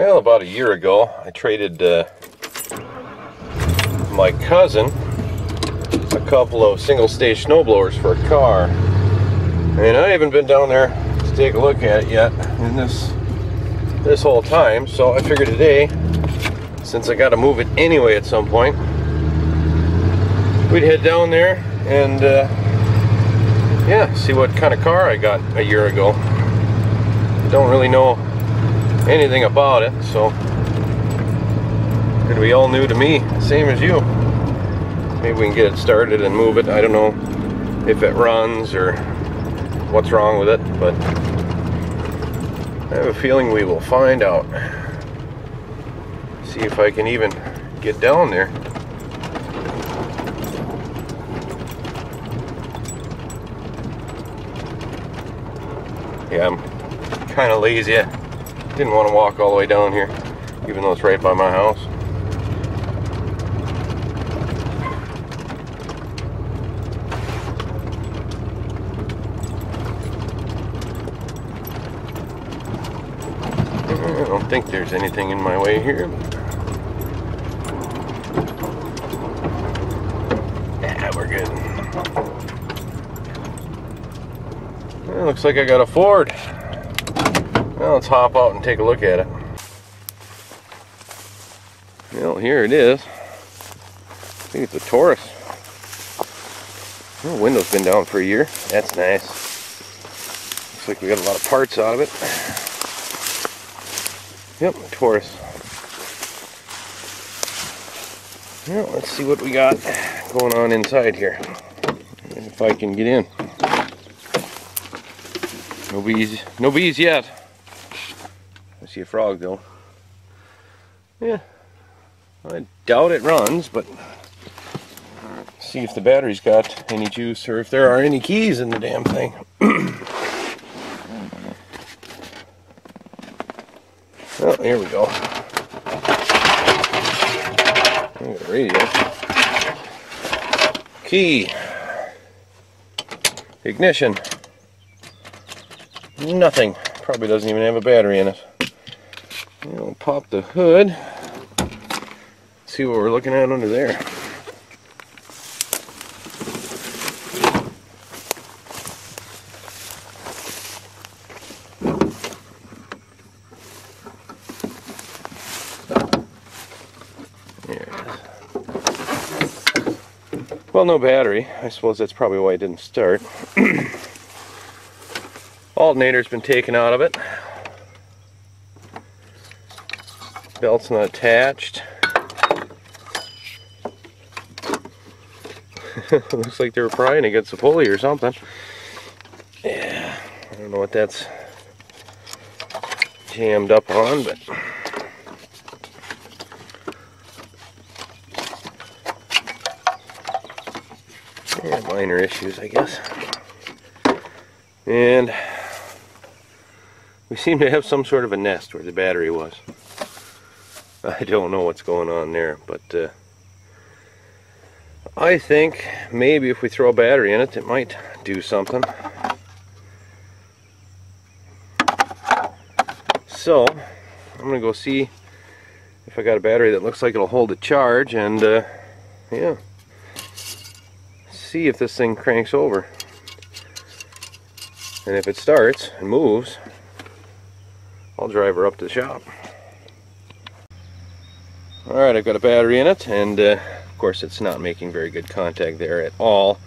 Well, about a year ago, I traded my cousin a couple of single-stage snowblowers for a car. And I haven't been down there to take a look at it yet in this whole time, so I figured today, since I got to move it anyway at some point, we'd head down there and yeah, see what kind of car I got a year ago. Don't really know anything about it, so it'll be all new to me, same as you. Maybe we can get it started and move it. I don't know if it runs or what's wrong with it, but I have a feeling we will find out. See if I can even get down there. Yeah, I'm kind of lazy. I didn't want to walk all the way down here, even though it's right by my house. I don't think there's anything in my way here. Yeah, we're good. It looks like I got a Ford. Well, let's hop out and take a look at it. Well, here it is. I think it's a Taurus. The window's been down for a year. That's nice. Looks like we got a lot of parts out of it. Yep, Taurus. Well, let's see what we got going on inside here. And if I can get in. No bees yet. I see a frog though. Yeah, I doubt it runs, but see if the battery's got any juice or if there are any keys in the damn thing. Oh, here we go. There's the radio. Key. Ignition. Nothing. Probably doesn't even have a battery in it. We'll pop the hood. See what we're looking at under there. There it is. Well, no battery. I suppose that's probably why it didn't start. Alternator's been taken out of it. Belt's not attached. Looks like they were prying against the pulley or something. Yeah, I don't know what that's jammed up on, but yeah, minor issues, I guess. And we seem to have some sort of a nest where the battery was. I don't know what's going on there, but I think maybe if we throw a battery in it, it might do something. So, I'm going to go see if I got a battery that looks like it'll hold a charge and, yeah, see if this thing cranks over. And if it starts and moves, I'll drive her up to the shop. Alright, I've got a battery in it, and of course it's not making very good contact there at all,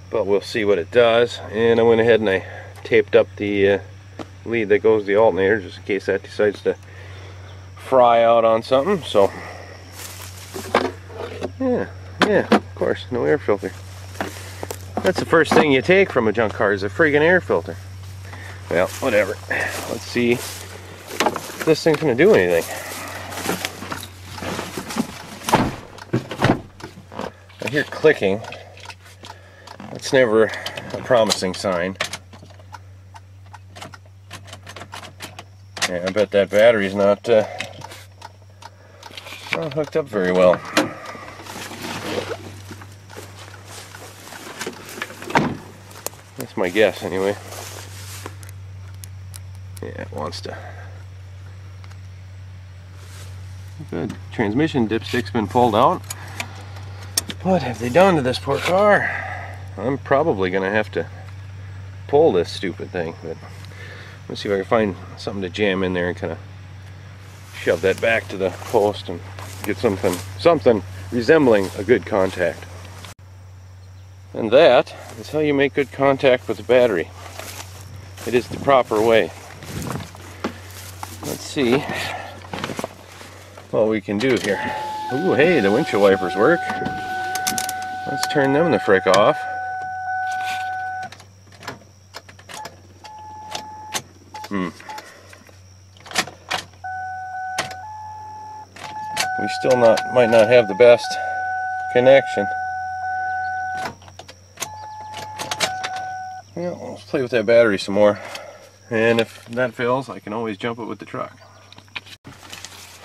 but we'll see what it does. And I went ahead and I taped up the lead that goes to the alternator just in case that decides to fry out on something. So yeah, of course, no air filter. That's the first thing you take from a junk car is a friggin' air filter. Well, whatever. Let's see if this thing's gonna do anything. I hear clicking. That's never a promising sign. Yeah, I bet that battery's not hooked up very well. That's my guess anyway. Yeah, it wants to Good. Transmission dipstick's been pulled out. What have they done to this poor car? I'm probably gonna have to pull this stupid thing, but let's see if I can find something to jam in there and kind of shove that back to the post and get something resembling a good contact. And that is how you make good contact with the battery. It is the proper way. Let's see what we can do here. Ooh, hey, the windshield wipers work. Let's turn them the frick off. We still might not have the best connection. Well, let's play with that battery some more. And if that fails, I can always jump it with the truck.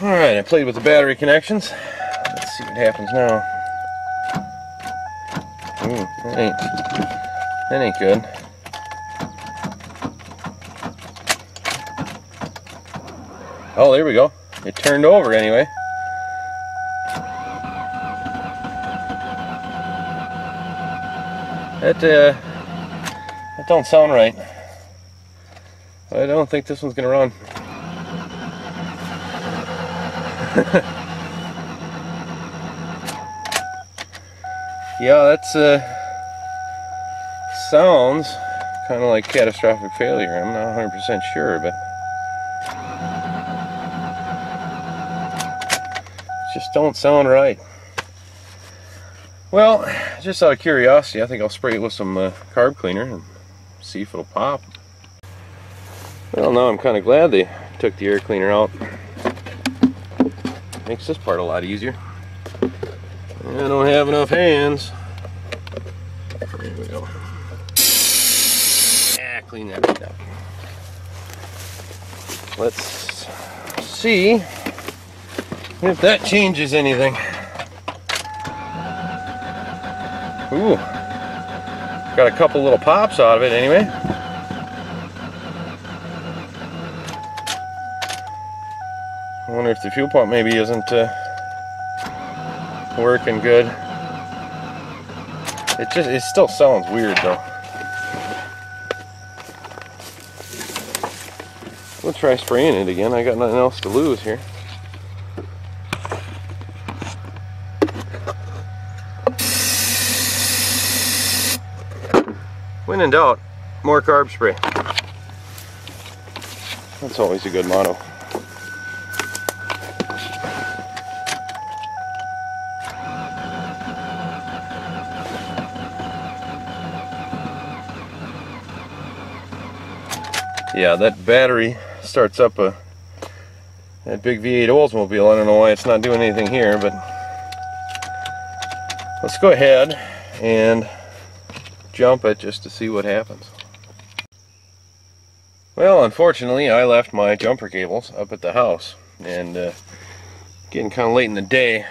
Alright, I played with the battery connections. Let's see what happens now. Ooh, that ain't good. Oh, there we go. It turned over anyway. That don't sound right. I don't think this one's gonna run. Yeah, that's sounds kind of like catastrophic failure. I'm not 100% sure, but just don't sound right. Well, just out of curiosity, I think I'll spray it with some carb cleaner and see if it'll pop. Well, now I'm kind of glad they took the air cleaner out. Makes this part a lot easier. I don't have enough hands. There we go. Ah, clean that right up. Let's see if that changes anything. Ooh, got a couple little pops out of it anyway. I wonder if the fuel pump maybe isn't working good. It still sounds weird though. We'll try spraying it again. I got nothing else to lose here. When in doubt, more carb spray. That's always a good motto. Yeah, that battery starts up that big V8 Oldsmobile. I don't know why it's not doing anything here, but let's go ahead and jump it just to see what happens. Well, unfortunately, I left my jumper cables up at the house, and getting kind of late in the day,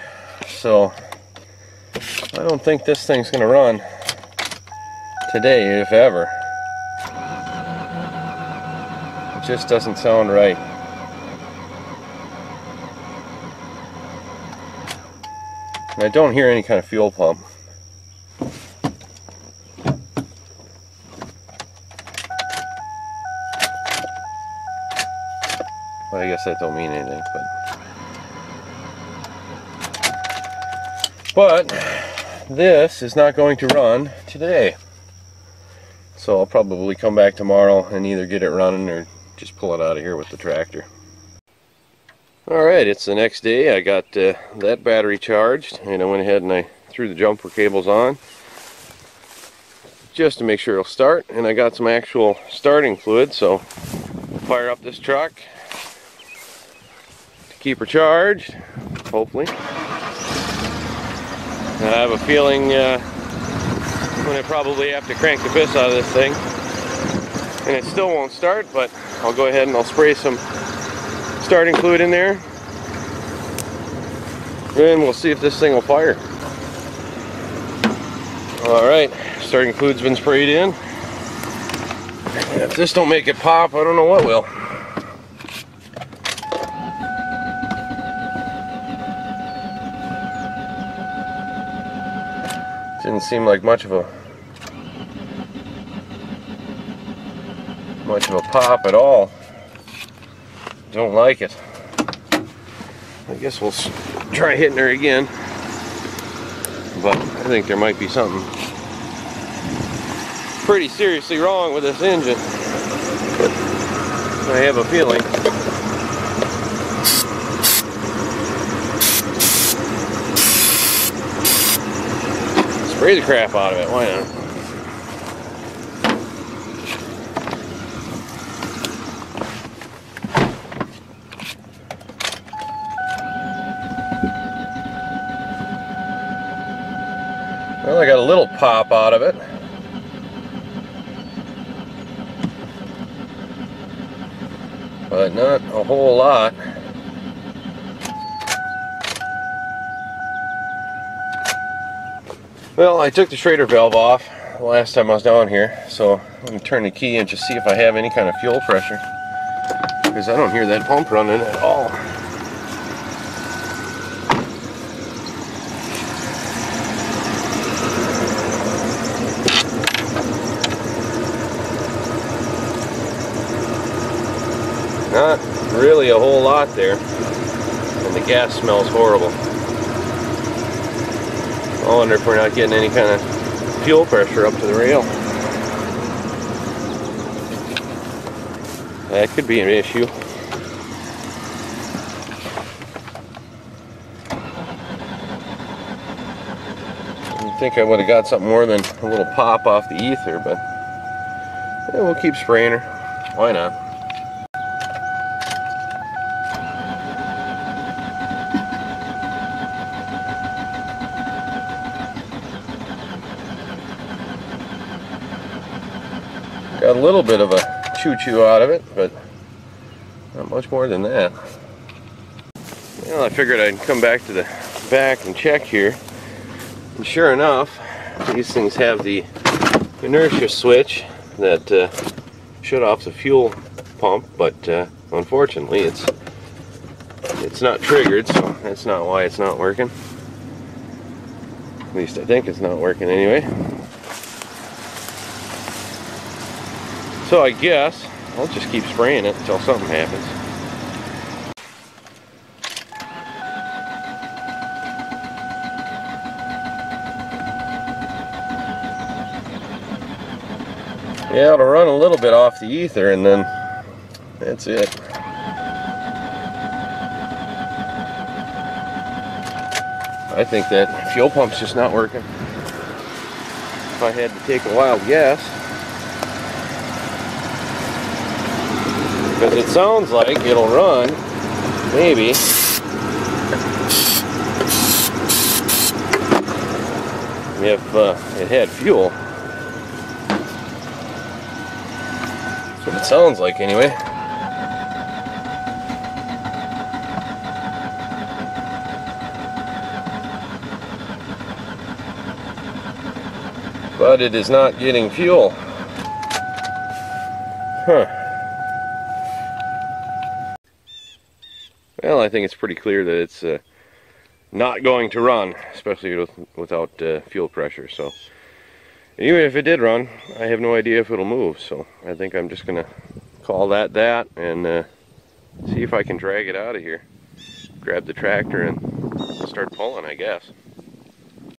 so I don't think this thing's gonna run today, if ever. It just doesn't sound right. And I don't hear any kind of fuel pump. Well, I guess that don't mean anything, but this is not going to run today. So I'll probably come back tomorrow and either get it running or just pull it out of here with the tractor. Alright, it's the next day. I got that battery charged, and I went ahead and I threw the jumper cables on just to make sure it'll start, and I got some actual starting fluid, so we'll fire up this truck to keep her charged, hopefully. And I have a feeling I'm going to probably have to crank the piss out of this thing, and it still won't start, but I'll go ahead and I'll spray some starting fluid in there, and we'll see if this thing will fire. Alright, starting fluid's been sprayed in. If this don't make it pop, I don't know what will. Didn't seem like much of a pop at all. Don't like it. I guess we'll try hitting her again. But I think there might be something pretty seriously wrong with this engine. I have a feeling. Spray the crap out of it, why not? Well, I got a little pop out of it. But not a whole lot. Well, I took the Schrader valve off the last time I was down here, so let me turn the key and just see if I have any kind of fuel pressure, because I don't hear that pump running at all. Not really a whole lot there, and the gas smells horrible. I wonder if we're not getting any kind of fuel pressure up to the rail. That could be an issue. I think I would have got something more than a little pop off the ether, but yeah, we'll keep spraying her. Why not? Got a little bit of a choo-choo out of it, but not much more than that. Well, I figured I'd come back to the back and check here. And sure enough, these things have the inertia switch that shut off the fuel pump, but unfortunately it's not triggered, so that's not why it's not working. At least I think it's not working anyway. So I guess I'll just keep spraying it until something happens. Yeah, it'll run a little bit off the ether and then that's it. I think that fuel pump's just not working. If I had to take a wild guess. Because it sounds like it'll run, maybe, if it had fuel. That's what it sounds like anyway. But it is not getting fuel. Huh. Well, I think it's pretty clear that it's not going to run, especially without fuel pressure. So even if it did run, I have no idea if it'll move. So I think I'm just gonna call that and see if I can drag it out of here. Grab the tractor and start pulling, I guess.